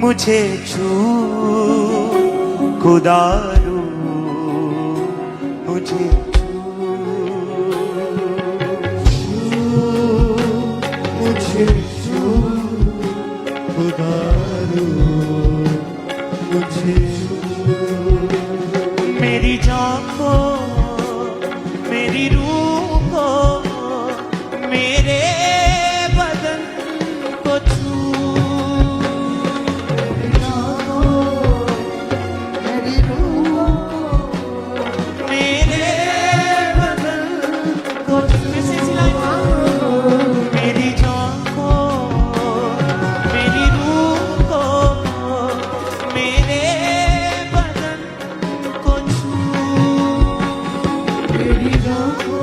मुझे छू खुदा रू मुझे मुझे छू खुदा रू मुझे मेरी जान को मेरी रूह को मेरे बदन को छू मेरी रूह मेरे बदन को मेरी जान को मेरी रूह को मेरे बदन को छू मेरी जान को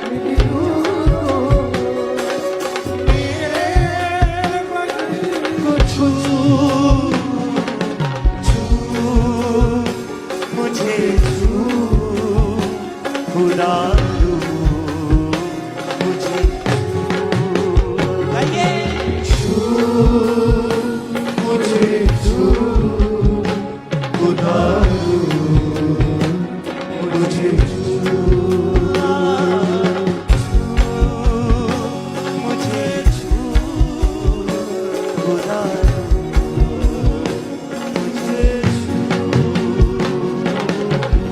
मेरी रूह को मेरे बदन को छू मुझे छू खुदा रू मुझे छू मुझे छू खुदा रू मुझे छू मुझे छू खुदा मुझे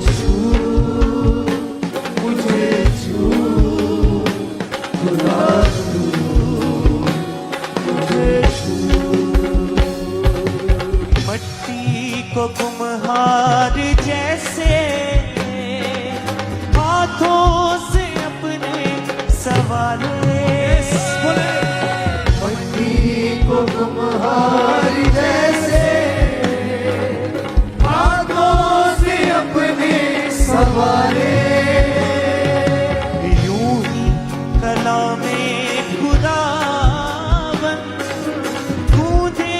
छू मुझे छू खुदा मुझे छू मट्टी को कुम्हार जैसे हाथों से अपने सवारे मट्टी को कुम्हार जैसे हाथों से अपने सवारे यूं ही कलामे खुदावन गूंजे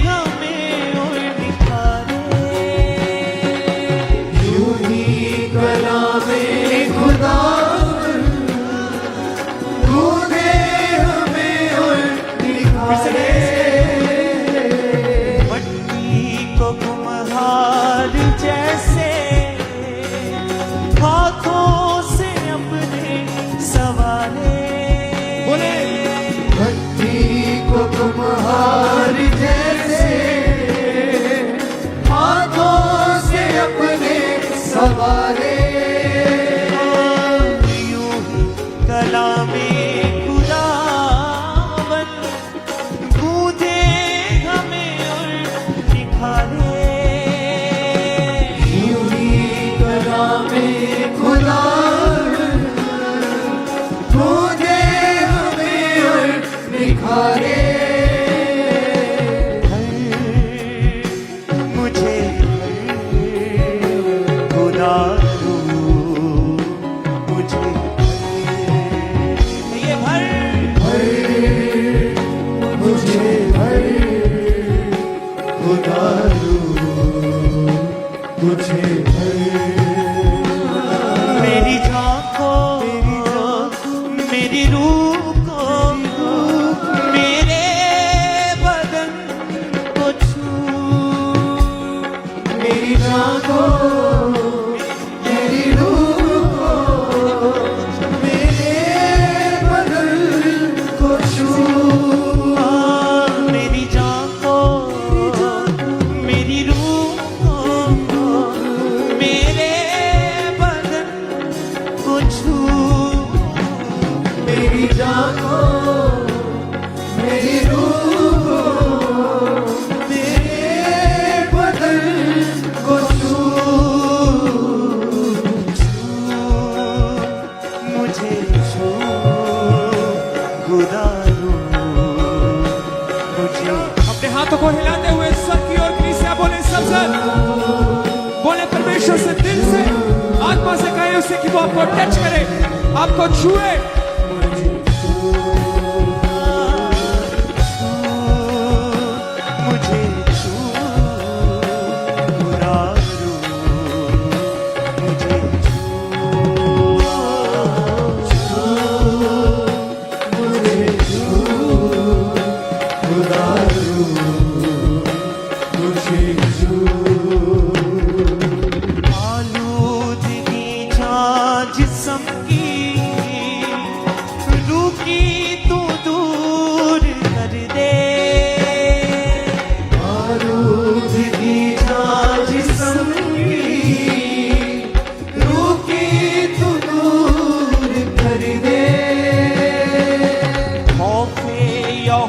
हमें और निखारे यूं ही कलामे खुदावन गूंजे हमें और निखारे मट्टी को कुम्हार जैसे हाथों से अपने सवारे मट्टी को कुम्हार जैसे हाथों से अपने सवारे यूं ही कलामे खुदावन गूंजे हमें और निखारे यूं ही कलामे खुदावन गूंजे हमें और निखारे मुझे खुदा रू मुझे ये भर मुझे भर खुदा रू मुझे मेरी जान को मेरी रूह को मेरे बदन को छू मेरी जान को मेरी रूह को मेरे बदन को छू मेरी जान को मेरी रूह को मेरे बदन को छू मेरी जान को मेरी रूह को मेरे बदन को छू मुझे छू खुदा रू मुझे अपने हाथों को हिलाते हुए सबकी ओर कलीसिया बोले सबसे बोले परमेश्वर से दिल से आत्मा से कहे उसे कि वो आपको टच करे आपको छुए मुझे छू खुदा रू मुझे छू मुझे छू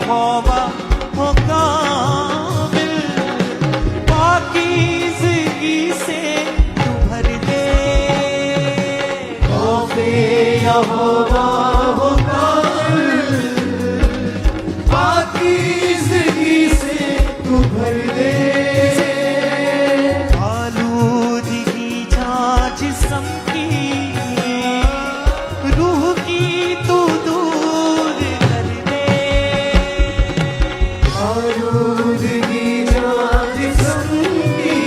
यहोवा हो कामिल, पाकीज़गी से तू भर दे। खौफे यहोवा हो कामिल, पाकीज़गी से तू भर दे। आलूदगी जा जिस्म की, रूह की तू दूर कर दे। आलूदगी जा जिस्म की,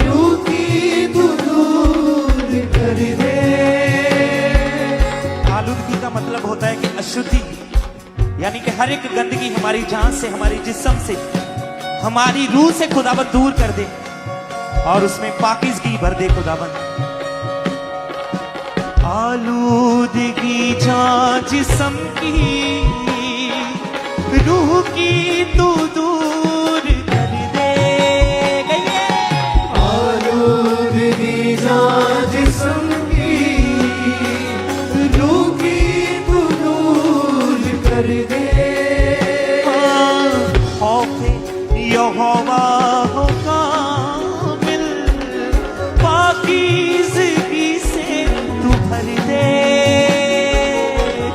रूह की तू दूर कर दे। आलूदगी का मतलब होता है कि अशुद्धि, यानी कि हर एक गंदगी हमारी जान से, हमारी जिस्म से, हमारी रूह से खुदाबंद दूर कर दे और उसमें पाकीज़गी भर दे खुदाबंद। आलूदगी जा जिस्म की, रूह की तू दूर कर दे। आलूदगी जा जिस्म की, रूह की तू दूर कर दे। खौफे यहोवा हो कामिल, पाकीज़गी से तू भर दे।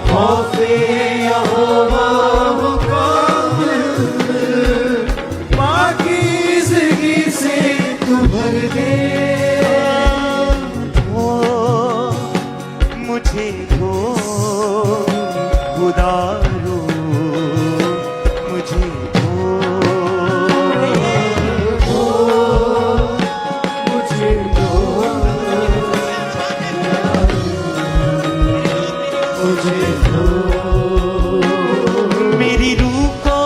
खौफे यहोवा हो कामिल, पाकीज़गी से तू भर दे। धो मुझे धो खुदारो, मुझे धो। मुझे दो, मुझे दो। मेरी रूह को,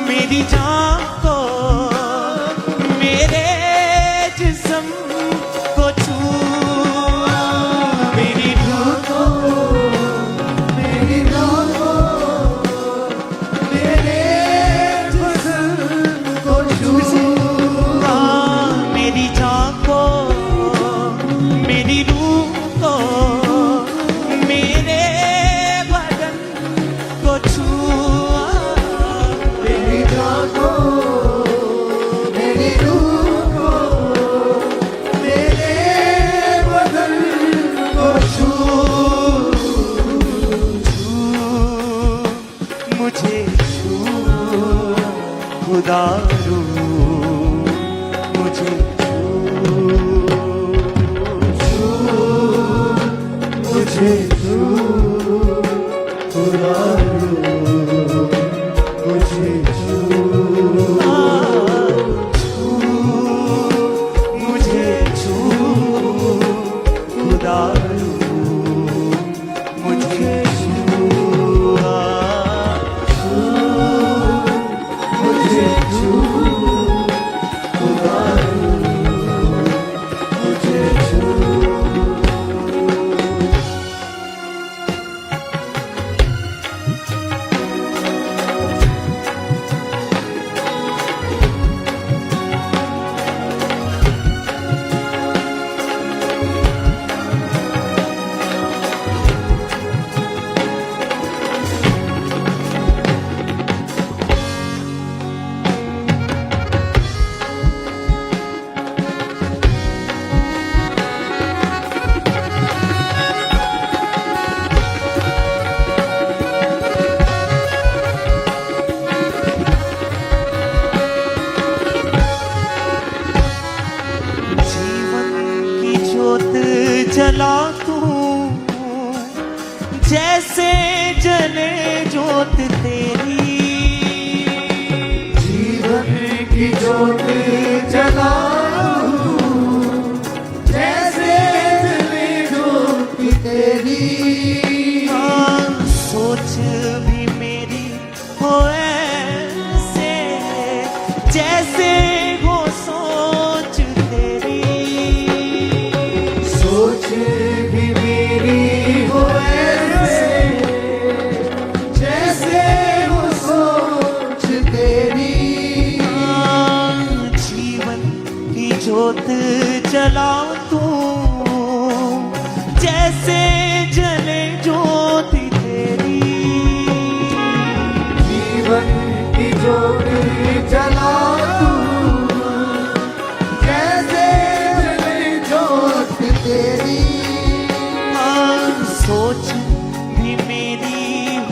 मेरी जान को, मेरे जिस्म को छू। मेरी रूह को, मेरी रूह को, मेरे जिस्म को छू। मेरी जान को, मेरी रूह को, मेरे बदन को छू। मेरी जान को, मेरी रूह को, मेरे बदन को छू। मुझे छू खुदारो, मुझे छू। मुझे छू खुदारो, मुझे छू। मुझे छू खुदारो, मुझे छू। मुझे छू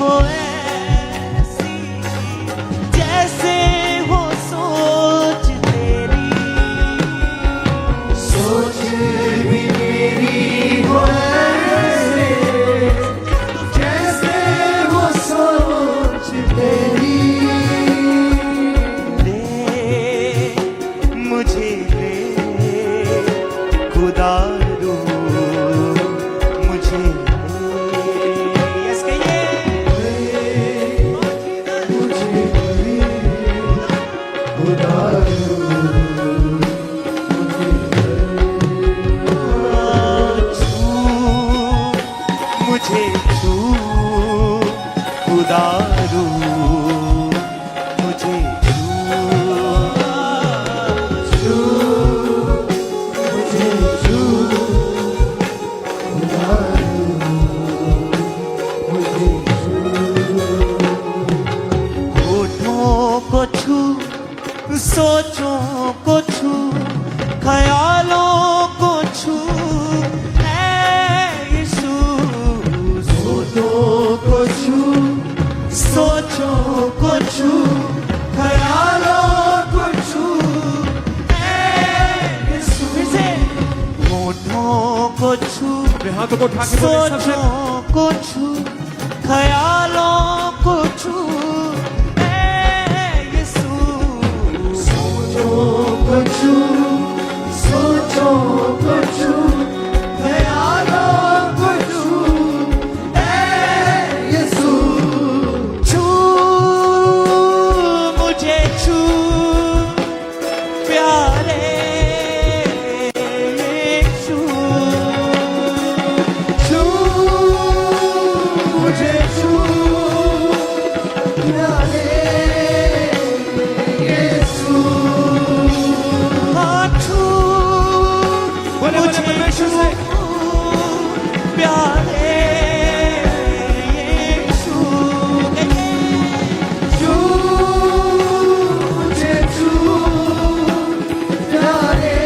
हो ऐसी जैसे हो सोच तेरी, सोच भी मेरी हो ऐसे जैसे हो सोच तेरी। ले मुझे ले खुदा रू मुझे ले। यस कहिए मुझे खुदा छू मुझे छू खुदा रू मुझे छू मुझे छू खुदा मुझे होठों को छू सोचों को छू ख्यालों को छू ऐ यीशु। होठों को छू सोचों को छू ख्यालों को छू ऐ यीशु। फिर से होठों को छू अपने हाथों को उठा के बोले सबसे सोचों को छू ख्यालों को छू ऐ यीशु। सोचों को छू सोचों को छू ख्यालों को छू ऐ यीशु। छू मुझे छू प्यारे यीशु। छू मुझे छू प्यारे यीशु। हाँ, छू बोले मुझे परमेश्वर से प्यारे यीशु। छू मुझे छू प्यारे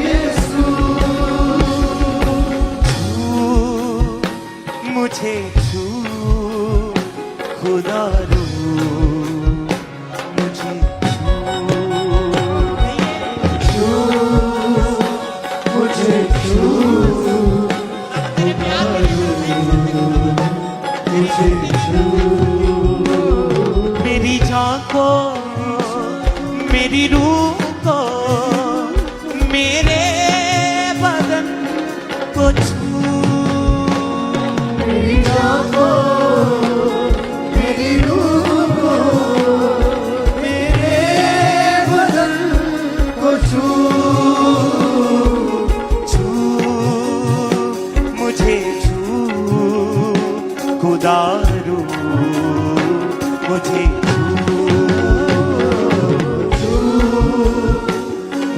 यीशु। छू मुझे छू खुदा रू मुझे छू मुझे छू मुझे छू मेरी जान को मेरी रूह को मेरे बदन को छू। मेरी जान को मेरी रूह को मेरे बदन को छू। छू मुझे छू खुदा रू मुझे छू।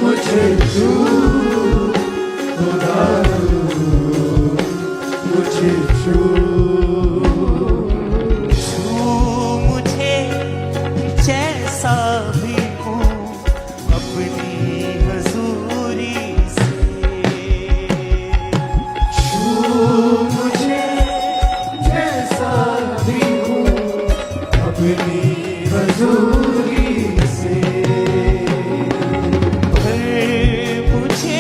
मुझे छू खुदा मुझे छू। छू मुझे जैसा भी हूँ अपनी हजूरी से। छू मुझे जैसा भी हूँ अपनी हजूरी से। भर मुझे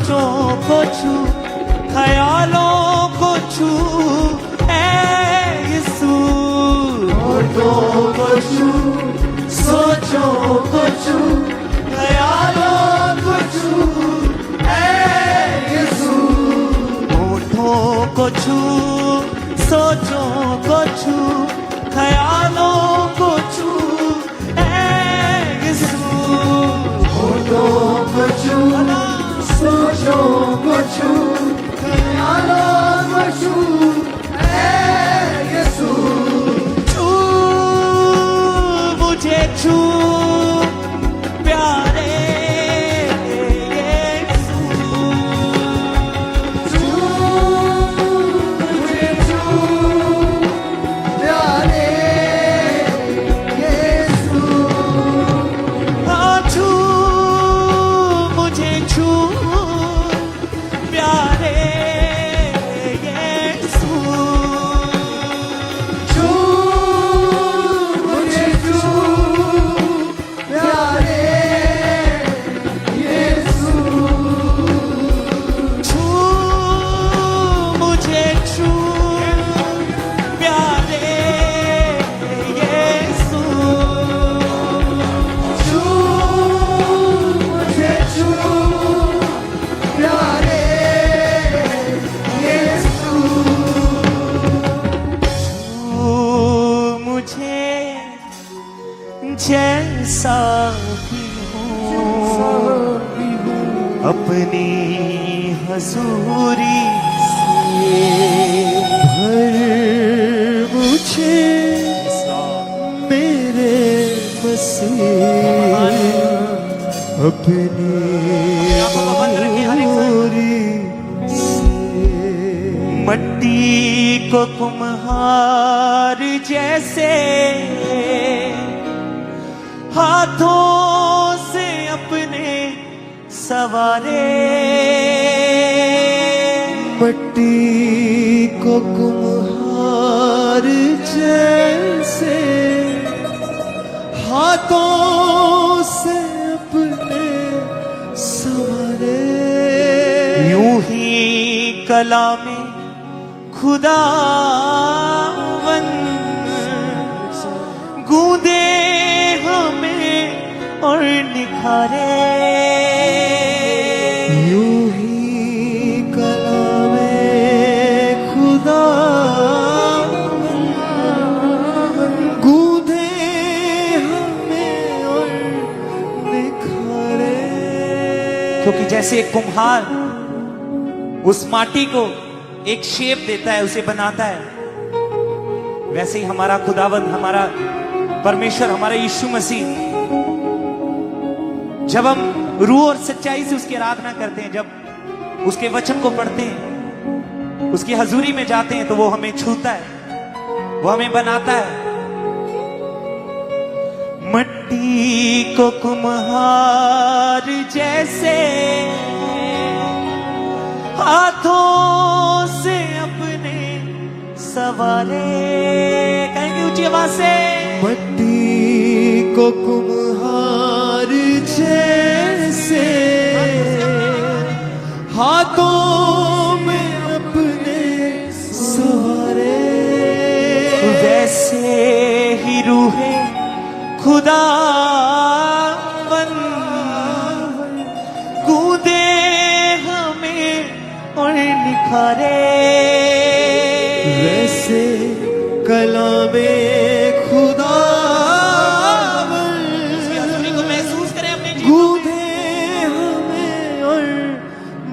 सोचों को छू, ख्यालों को छू, यीशु। होठों को छू, सोचों को छू, ख्यालों को छू, यीशु। होठों को छू, सोचों को छू, ख्यालों को छू, यीशु। होठों को छू, सोचों को छू, ख्यालों को छू, यीशु। छू मुझे छू प्यारे यीशु। छू मुझे छू प्यारे यीशु। हाँ, छू मुझे छू प्यारे यीशु। छू मुझे छू प्यारे यीशु। छू मुझे छू प्यारे यीशु। छू मुझे छू प्यारे यीशु। छू मुझे जैसा भी हूँ अपनी हजूरी से भर मुझे मेरे मसीह अपनी आंखों को बंद रखिए हर एक साथ। मजबूरी से। मट्टी को कुम्हार जैसे हाथों से अपने सवारे। मट्टी को कुम्हार जैसे हाथों से अपने सवारे। यूं ही कला में खुदावन गूंदे हमें और निखारे। यूं ही कला में खुदा गूंदे हमें और निखारे। क्योंकि जैसे एक कुम्हार उस माटी को एक शेप देता है, उसे बनाता है, वैसे ही हमारा खुदावंद, हमारा परमेश्वर, हमारा यीशु मसीह, जब हम रूह और सच्चाई से उसकी आराधना करते हैं, जब उसके वचन को पढ़ते हैं, उसकी हजूरी में जाते हैं, तो वो हमें छूता है, वो हमें बनाता है। मट्टी को कुम्हार जैसे हाथों से अपने सवारे। कहेंगे ऊंची आवाज से। मट्टी को कुम्हार जैसे हाथों में अपने सवारे। वैसे ही रूहे खुदावन गूंदे हमें और निखारे। वैसे कला में खुदावन उसकी हजूरी को महसूस करें अपने जीवन में। गूंदे हमें और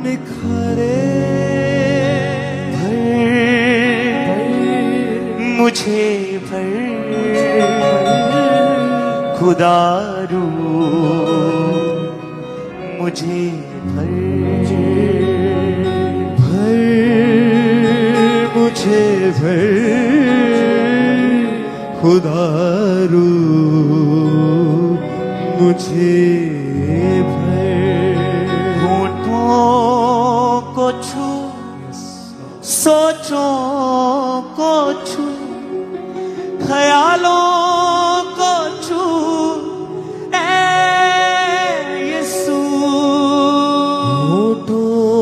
निखारे। मुझे भर खुदारू मुझे भर मुझे भर खुदारू मुझे भर। होठों को छू, सोचों को छू, ख्यालों को छू, होठों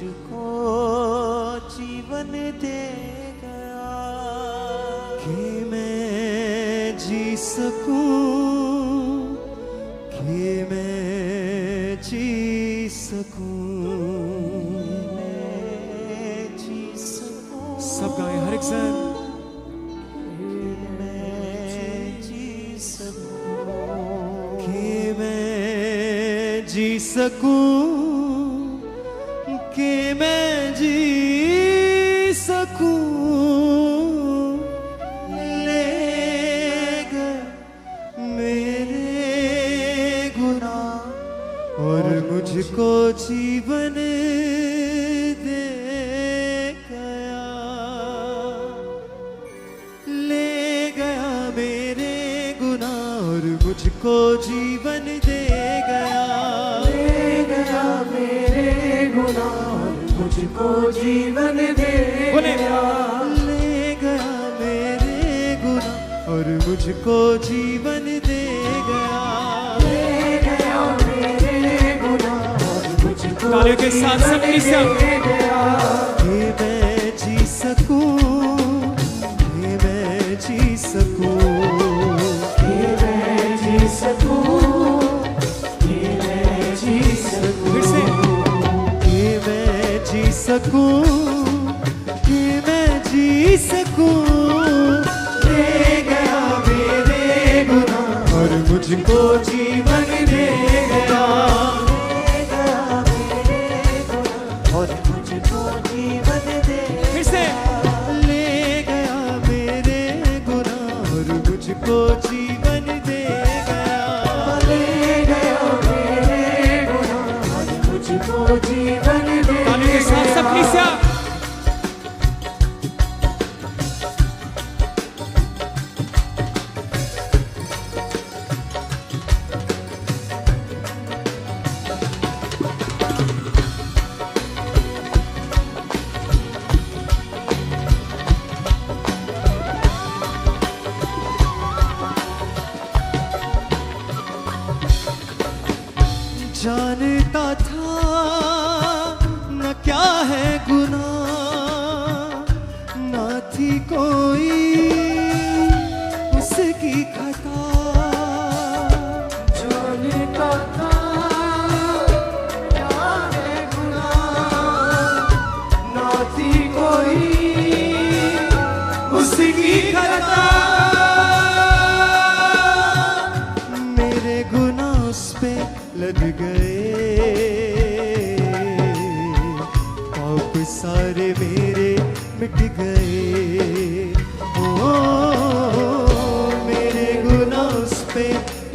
मुझको जीवन दे गया कि मैं जी सकूं, कि मैं जी सकूं, मैं जी सकूं। सब गाएं हर एक जन। जी सकूं, कि मैं जी सकूं, ले गए मेरे गुनाह और मुझको जीवन दे गया, ले गया मेरे गुनाह और मुझको जीवन दे गया, मुझको जीवन दे गया, ले गया मेरे गुनाह और मुझको जीवन दे गया, ले गया मेरे गुनाह और मुझको तालियों के साथ सब क्रिश्चियन। कि मैं जी सकूं, कि मैं जी सकूं, कि मैं जी सकूं, कि मैं जी सकूं, फिर से जी सकूं, कि मैं जी सकूं, ले गया मेरे गुनाह और मुझको जीवन दे गया, ले गया मेरे गुनाह और मुझको जीवन दे गया, फिर से ले गया मेरे गुनाह और मुझको जीवन दे गया, ले गया मेरे गुनाह और मुझको जीवन दे गया। तालियों के साथ सब क्रिश्चियन। जानता था न क्या है गुनाह, न थी कोई उसकी खता, जानता था क्या है गुनाह, ना थी कोई उसकी खता, मेरे गुनाह उस पे लग गए, पाप सारे मेरे मिट गए, ओ मेरे गुनाह उस पे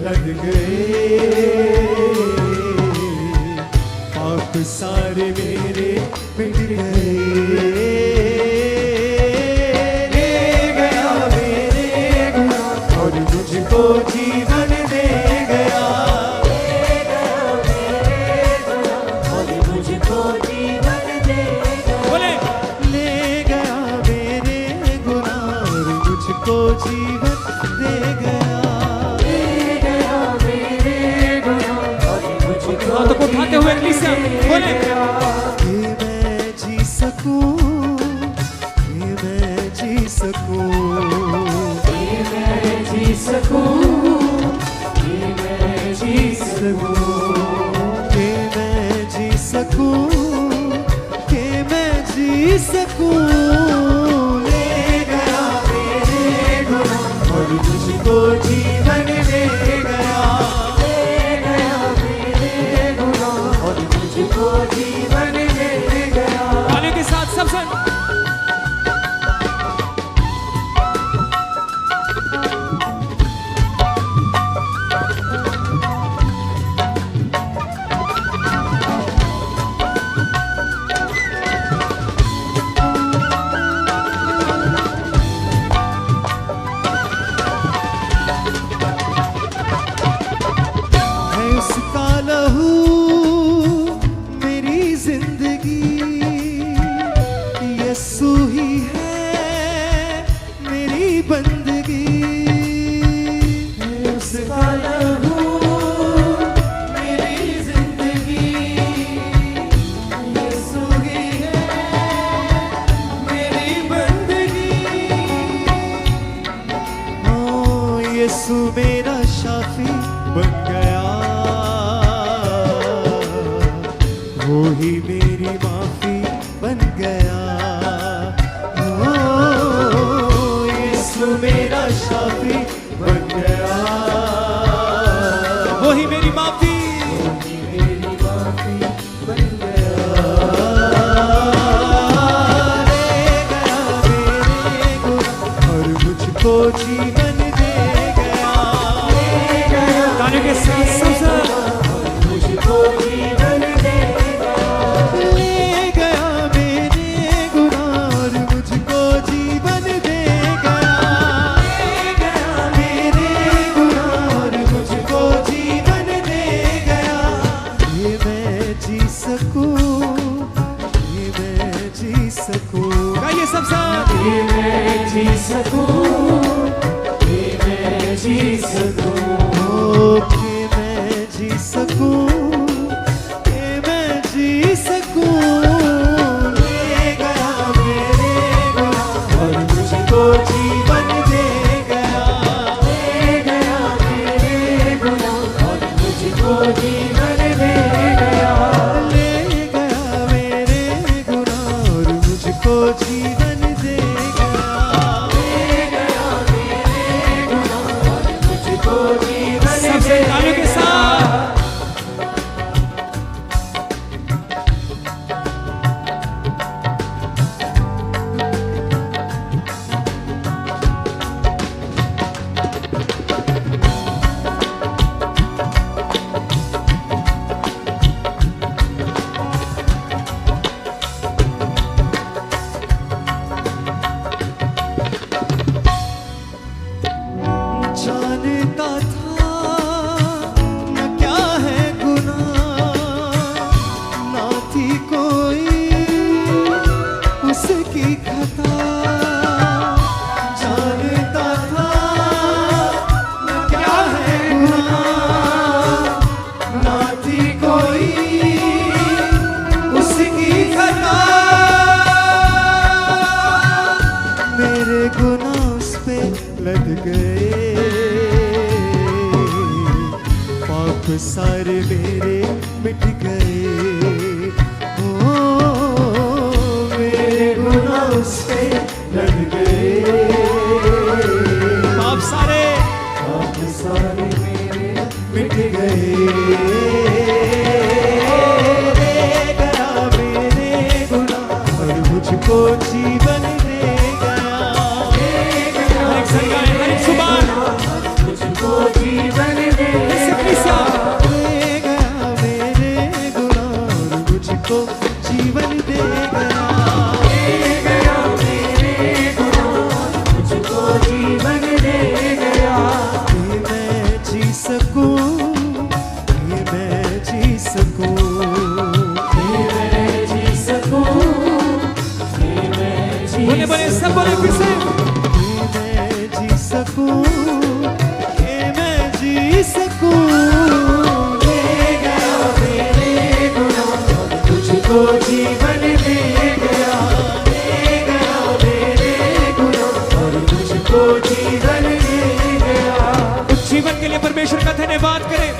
लग गए, पाप सारे मेरे मिट गए, ले गया मेरे गुनाह और मुझको जीवन दे गया, बोले ले गया मेरे गुनाह और मुझको जीवन दे गया, ले गया मेरे गुनाह और मुझको हाथों को उठाते हुए क्रिश्चियन बोले कि मैं जी सकूं, कि मैं जी सकूं, कि मैं जी सकूं, कि मैं जी सकूं, कि मैं जी सकूं, कि मैं जी सकूं, ले गया मेरे गुनाह और मुझको जीवन दे गया, ले गया मेरे गुनाह और मुझको जीवन दे गया। तालियों के साथ सब सन। वो ही मेरी माफी बन गया। ओ यीशु मेरा शाफी बन गया। वो ही मेरी माफी बन गया। ले गया मेरे गुनाह और मुझको जीवन दे गया। ले गया तालियों के साथ सबसे मुझको जीवन दे गया। ले गया मेरे गुनाह और मुझको जीवन दे गया। ले गया मेरे गुनाह और मुझको जीवन दे गया। ये मैं जी सकूं, ये मैं जी सकूं, गाइए सब साथ। ये मैं जी सकूं, ये मैं जी सकूं, कि मैं जी सकूं, कि मैं जी सकूं। ले गया मेरे गुनाह और मुझको जीवन दे गया। ले गया मेरे गुनाह और मुझको जीवन दे गया। ले गया मेरे गुनाह और मुझको जीवन दे गया। ले गया मेरे गुनाह और मुझको जीवन सबसे तालियों के साथ। जानता था न क्या है गुनाह, ना थी कोई उसकी खता। जानता था न क्या है गुनाह, ना थी कोई उसकी खता। मेरे गुनाह उस पे लद गए, पाप सारे मेरे मिट गए। ओ मेरे गुनाह उस पे लद गए, आप सारे पाप सारे मेरे मिट गए। ले गया मेरे गुनाह और मुझको जीवन दे गया। हर एक संग गाएं, हर एक जुबान मुझको जीवन दे ऐसे कलीसिया। ले गया मेरे गुनाह और मुझको जीवन दे गया। ले गया मेरे गुनाह और मुझको जीवन दे गया। ये मैं जी सकूं, ये मैं जी सकूं, ये मैं जी सकूं, ये मैं जी बोले बोले सब बोले फिर से। ये मैं जी सकूं, ये मैं जी सकूं। ले गया मेरे गुनाह और मुझको जीवन दे गया। ले गया मेरे गुनाह और मुझको जीवन दे गया। उस जीवन के लिए परमेश्वर का धन्यवाद करें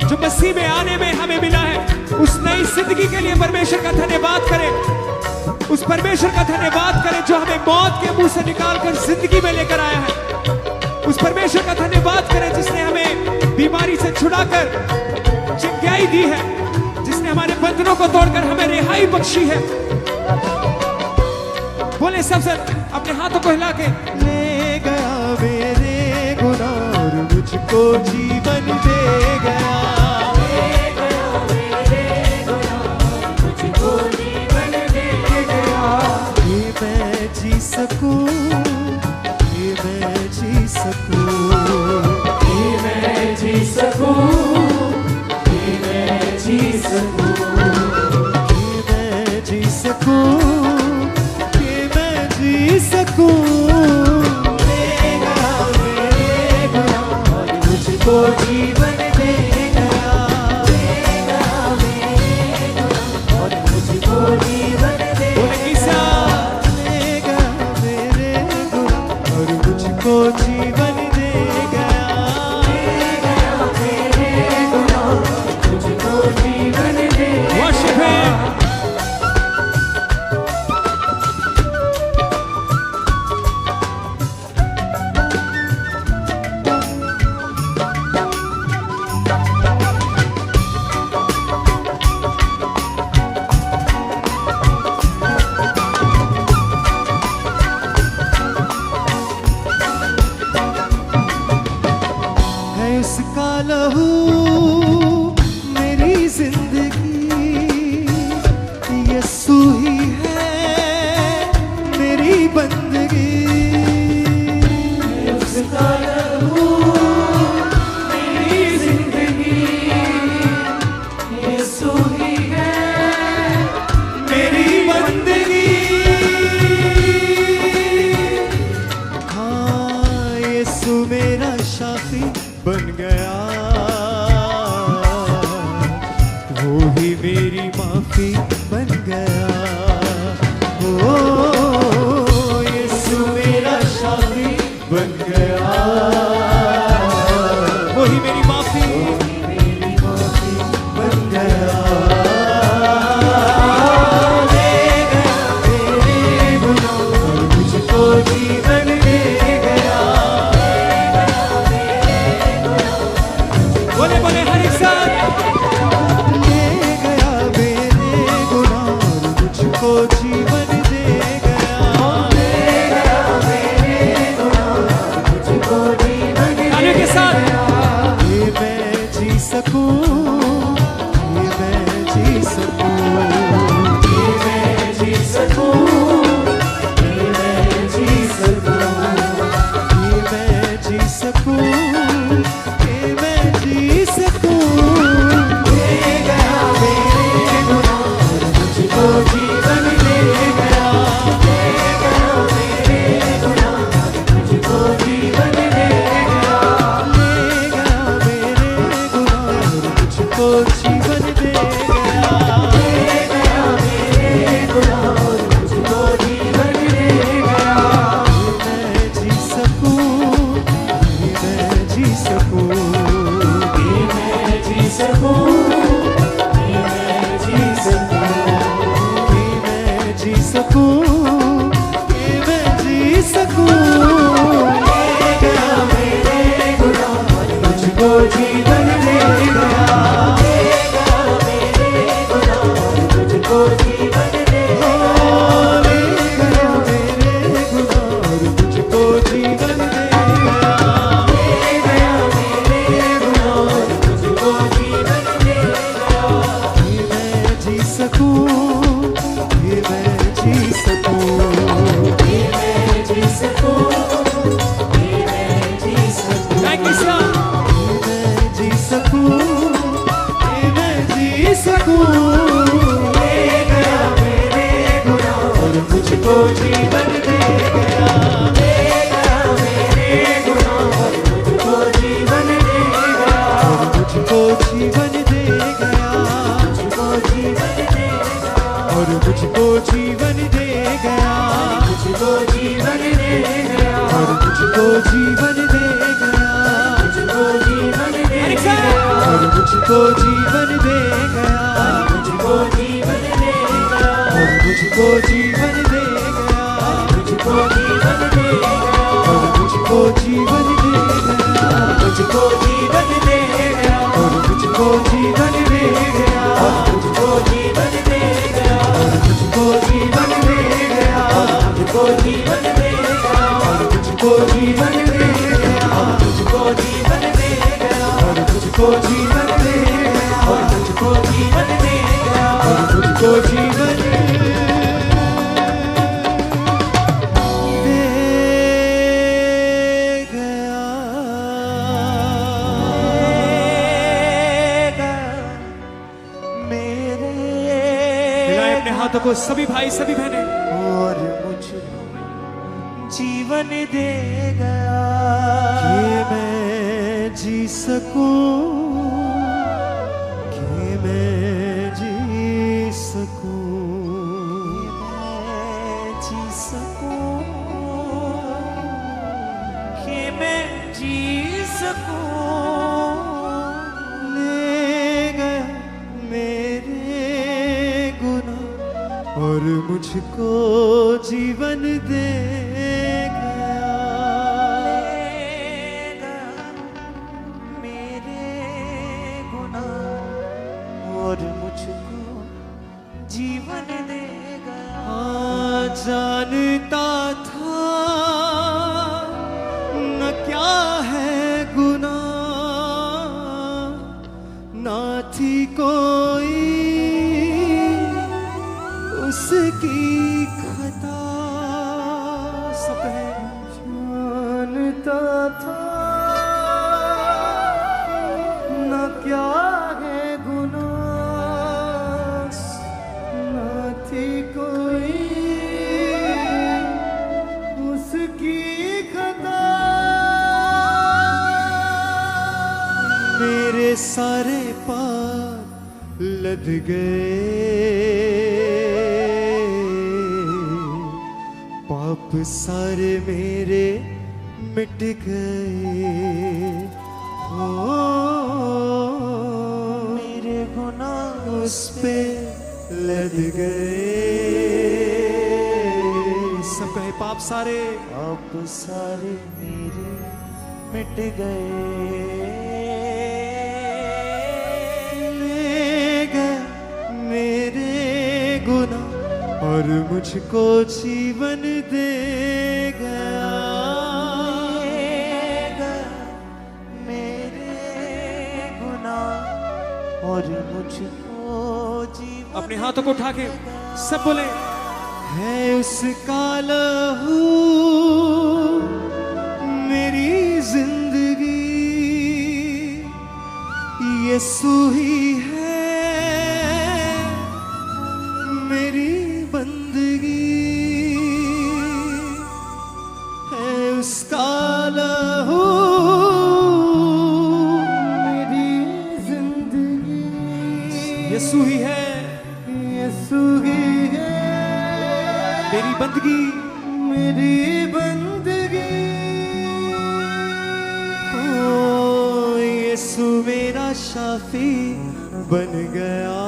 जो मसीह में आने में हमें मिला है। उस नई जिंदगी के लिए परमेश्वर का धन्यवाद करें। उस परमेश्वर का धन्यवाद करें जो हमें मौत के मुंह से निकालकर जिंदगी में लेकर आया है। उस परमेश्वर का धन्यवाद करें जिसने हमें बीमारी से छुड़ाकर चिंगाई दी है, जिसने हमारे बंधनों को तोड़कर हमें रिहाई बख्शी है। बोले सबसे अपने हाथों को हिला के। ले गया मेरे गुनाह और मुझको जीवन दे गया। ले गया मेरे गुनाह और मुझको जीवन दे गया। ये मैं जी सकूं, ये मैं जी सकूं, ये मैं जी सकूं, ये मैं जी सकूं, ये मैं जी सकूं, ये मैं जी सकूं। ले गया मेरे गुनाह और मुझको जीवन दे गया। ले गया मेरे गुनाह और मुझको जीवन दे गया। ले गया मेरे गुनाह और मुझको जीवन दे गया। ले गया मेरे गुनाह और मुझको जीवन दे गया। वर्शिप है मेरी माफी बन गया। ओ यीशु मेरा शाफी बन गया। वही मेरी माफी बन गया। जीवन दे गया। बोले बोले हर एक साथ ले गया मेरे गुनाह और मुझको जीवन दे गया। ले गया मेरे गुनाह और मुझको जीवन दे गाने के साथ गया। ये मैं जी सकूं, ये मैं जी सकूं, ये मैं जी सकूं, ये मैं जी सकूं, ये मैं जी सकूं, ये मैं जी सकूं। ले गया मेरे गुनाह और मुझको जीवन दे गया। ले गया मेरे गुनाह और मुझको जीवन दे गया। ले गया मेरे गुनाह और मुझको जीवन दे गया। ले गया मेरे गुनाह और मुझको जीवन दे गया। मैं जी सकूं, मैं जी सकूं, मैं जी सकूं, मैं जी सकूं, मैं जी सकूं, मैं जी सकूं। ले गया मेरे गुनाह और मुझको जीवन दे गया। ले गया मेरे गुनाह और मुझको जीवन दे गया। ले गया मेरे गुनाह और मुझको जीवन दे गया। ले गया मेरे गुनाह और मुझको जीवन दे गया। ये मैं जी सकूं, ये मैं जी सकूं, ये मैं जी सकूं, ये मैं जी सकूं। थैंक यू सर मैं जी सकूं, मैं जी सकूं। ले गया मेरे गुनाह और मुझको जीवन दे गया। ले गया मेरे गुनाह और मुझको जीवन दे गया। और मुझको जीवन दे गया। मुझको जीवन दे गया। और मुझको जीवन दे गया। मुझको जीवन दे गया। और मुझको जीवन दे गया। मुझको जीवन दे हर एक गया। साथ और मुझको जीवन दे गया। मुझको जीवन दे गया। और मुझको जीवन दे गया। मुझको जीवन दे गया। और मुझको जीवन दे गया। मुझको जीवन दे गया। और मुझको जीवन दे गया। और मुझको जीवन दे गया। और मुझको जीवन दे गया। और मुझको जीवन दे गया। और मुझको जीवन दे गया। और मुझको जीवन दे गया। और मुझको जीवन दे गया। और मुझको जीवन दे गया। और मुझको जीवन दे मिलाए अपने हाथों को सभी भाई सभी बहनें और मुझको जीवन दे गया। कि मैं जी सकूं, कि मैं जी सकूं, मैं जी सकूं, कि मैं जी सकूं। ले गया मेरे गुनाह और मुझको जीवन दे गया। लेगा मेरे गुनाह और मुझको जीवन दे गया। हाँ जानता था न क्या है गुनाह, ना थी कोई उसकी खता। सब है जानता था न क्या है गुनाह, ना थी कोई उसकी खता। मेरे सारे पाप लद गए, पाप सारे मेरे मिट गए। हो मेरे गुनाह उस पे लद गए। सब कहे पाप सारे, पाप सारे मेरे मिट गए। ले गए मेरे गुनाह और मुझको जीवन दे गया। मेरे गुनाह और मुझको जीवन अपने हाथों को उठा के सब बोले, है उसका लहू मेरी जिंदगी, यीशु ही है मेरी बंदगी। है उसका लहू मेरी जिंदगी, यीशु ही है यीशु ही है मेरी बंदगी। मेरी बंदगी। ओ यीशु मेरा शाफी बन गया,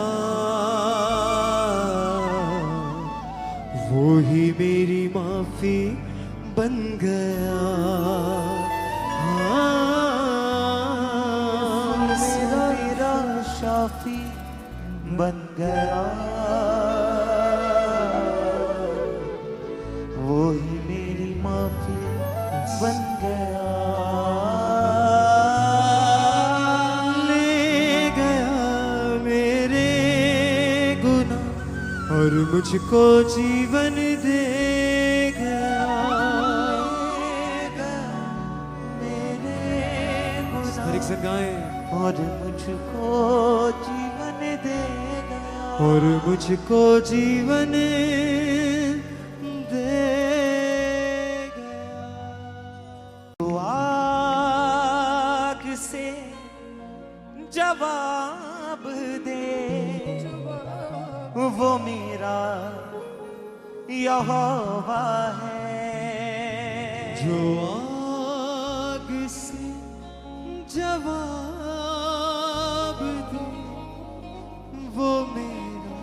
वो ही मेरी माफी बन गया। मेरा शाफी बन गया, वो ही मेरी माफी बन गया। ले गया मेरे गुनाह और मुझको जीवन दे गया। मेरे हर एक गुनाह से गाएं, और मुझको जीवन दे गया। और मुझको जीवन दे गया। तो आग से जवाब दे, वो मेरा यहोवा है। जो आग से जवाब दे, वो मेरा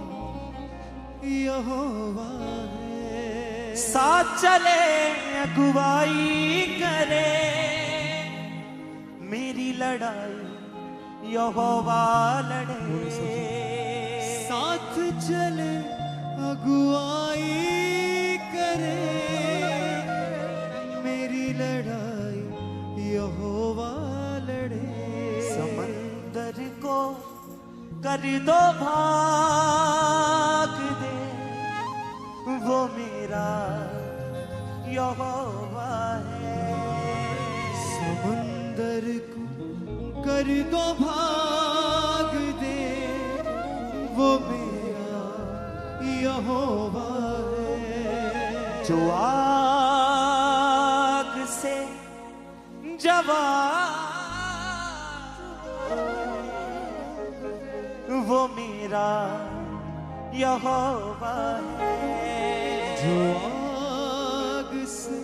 यहोवा है। साथ चले अगुवाई करे, मेरी लड़ाई यहोवा लड़े। साथ चले अगुवाई करे, मेरी लड़ाई यहोवा लड़े। समंदर को कर दो भाग दे, वो मेरा यहोवा है। समंदर को कर दो भाग दे, वो मेरा यहोवा है। जो आग से जवाब, वो मेरा यहोवा है। जो आग से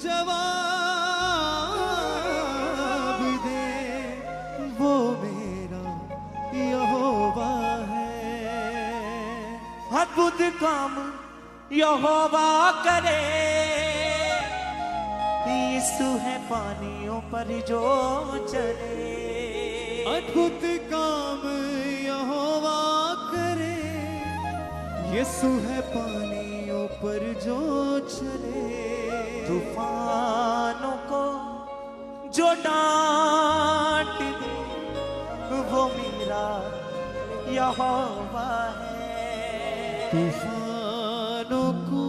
जवाब दे, वो मेरा यहोवा है। अद्भुत काम यहोवा करे, यीशु है पानियों पर जो चले। अद्भुत काम यहोवा करे, यीशु है पानियों पर जो चले। तूफानों को जो डांट दे, वो मेरा यहोवा है। तूफानों को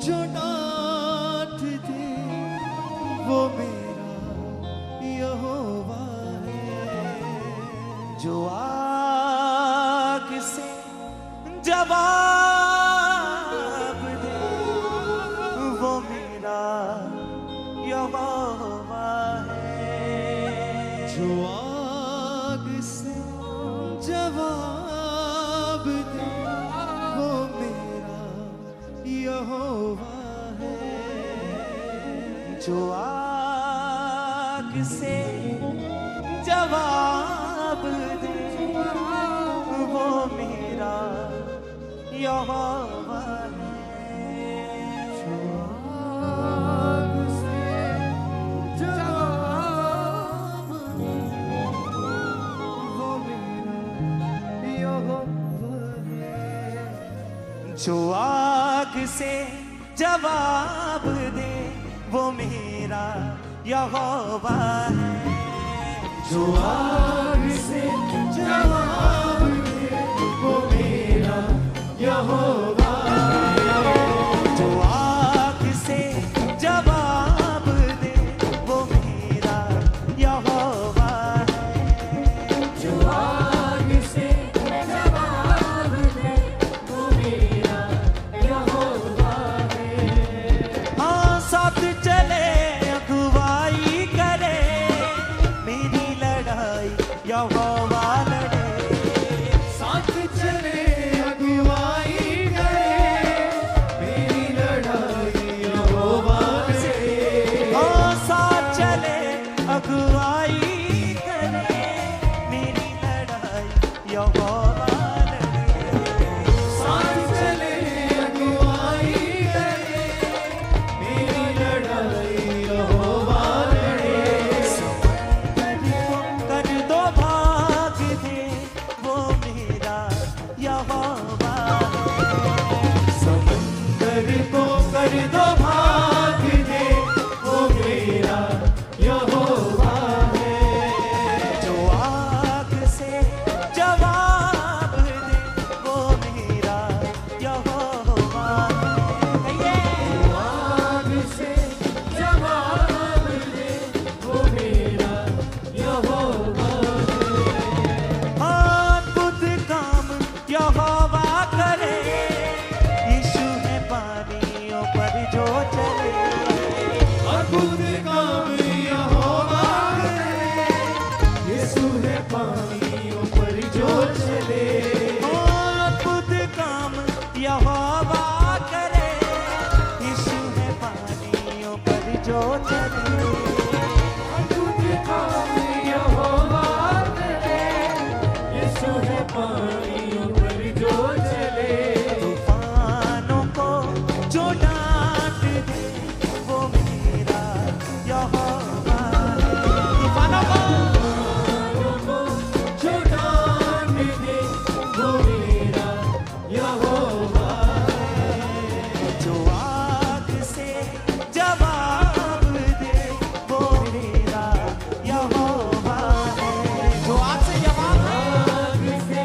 जो डांट दे, वो मेरा यहोवा है। जो आग से जवाब दे, वो मेरा यहोवा है। जो आग से जवाब दे वो मेरा यहोवा है। जो आग से जवाब दे वो मेरा यहोवा है। आग से जवाब दे वो मेरा यहोवा है। जो आग से जवाब दे वो मेरा यहोवा है। जो आग से जवाब दे वो मेरा यहोवा है। जो आग से जवाब दे वो मेरा यहोवा है। जो आग से जवाब दे वो मेरा यहोवा है। हाँ साथ चले अगुवाई करे मेरी लड़ाई यहोवा लड़े। साथ चले अगुवाई करे मेरी लड़ाई यहोवा से। हाँ साथ चले अगुवाई करे मेरी लड़ाई यहोवा लड़े। साथ चले अगुवाई करे मेरी लड़ाई यहोवा लड़े। कर दो भाग दे वो मेरा यहोवा है। समंदर को कर दो भाग दे वो मेरा यहोवा है। जो आग से जवाब दे वो मेरा यहोवा है। आग से जवाब दे वो मेरा यहोवा है। हाँ खुद काम यहोवा करे यीशु है पानियों पर जो चले। अद्भुत काम यहोवा करे यीशु है पानियों पर जो चले। हाँ खुद काम यहोवा करे यीशु है पानियों पर जो चले। अद्भुत काम यहोवा करे यीशु है पानियों पर जो चले। तूफानों को जो डांट दे वो मेरा यहोवा है। तूफानों को जो डांट दे वो मेरा यहोवा है। जो आग से जवाब दे वो मेरा यहोवा है। जो आग से जवाब आग से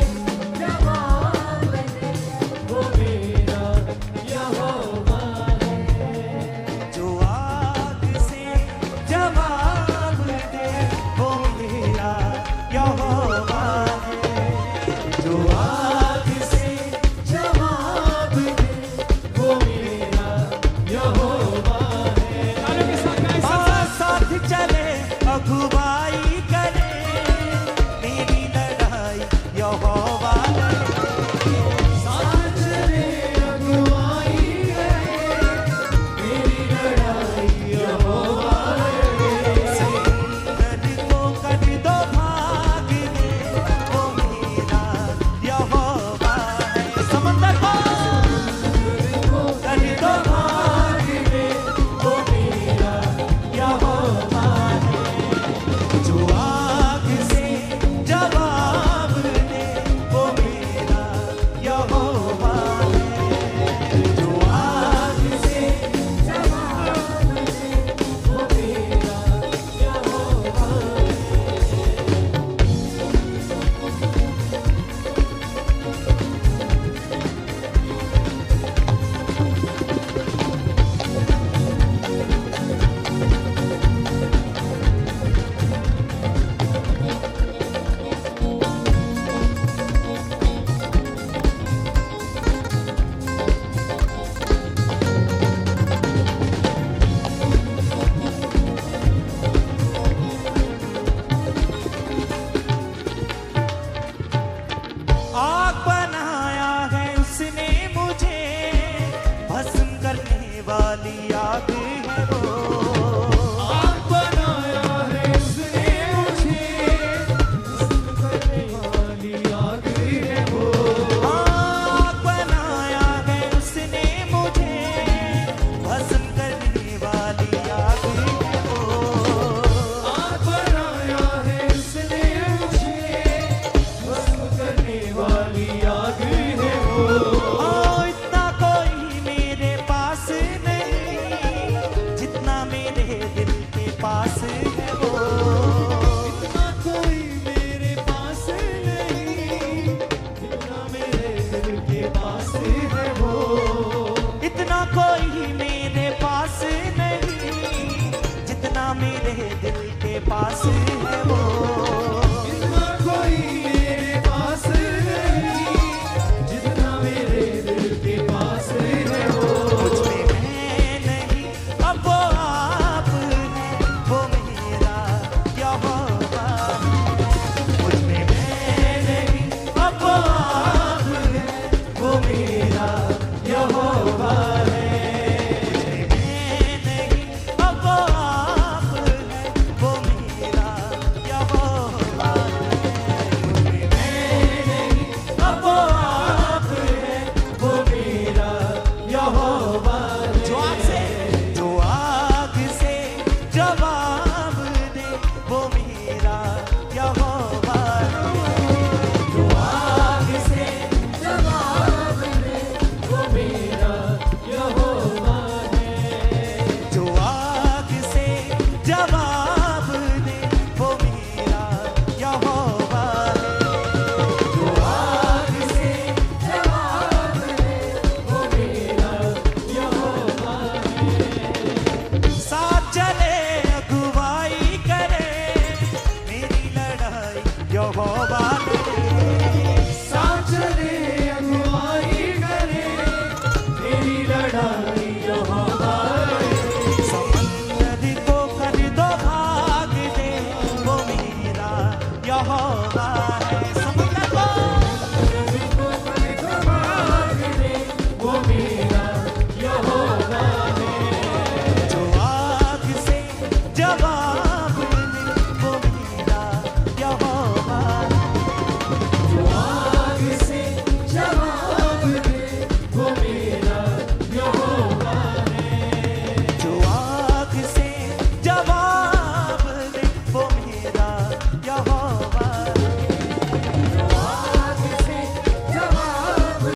पास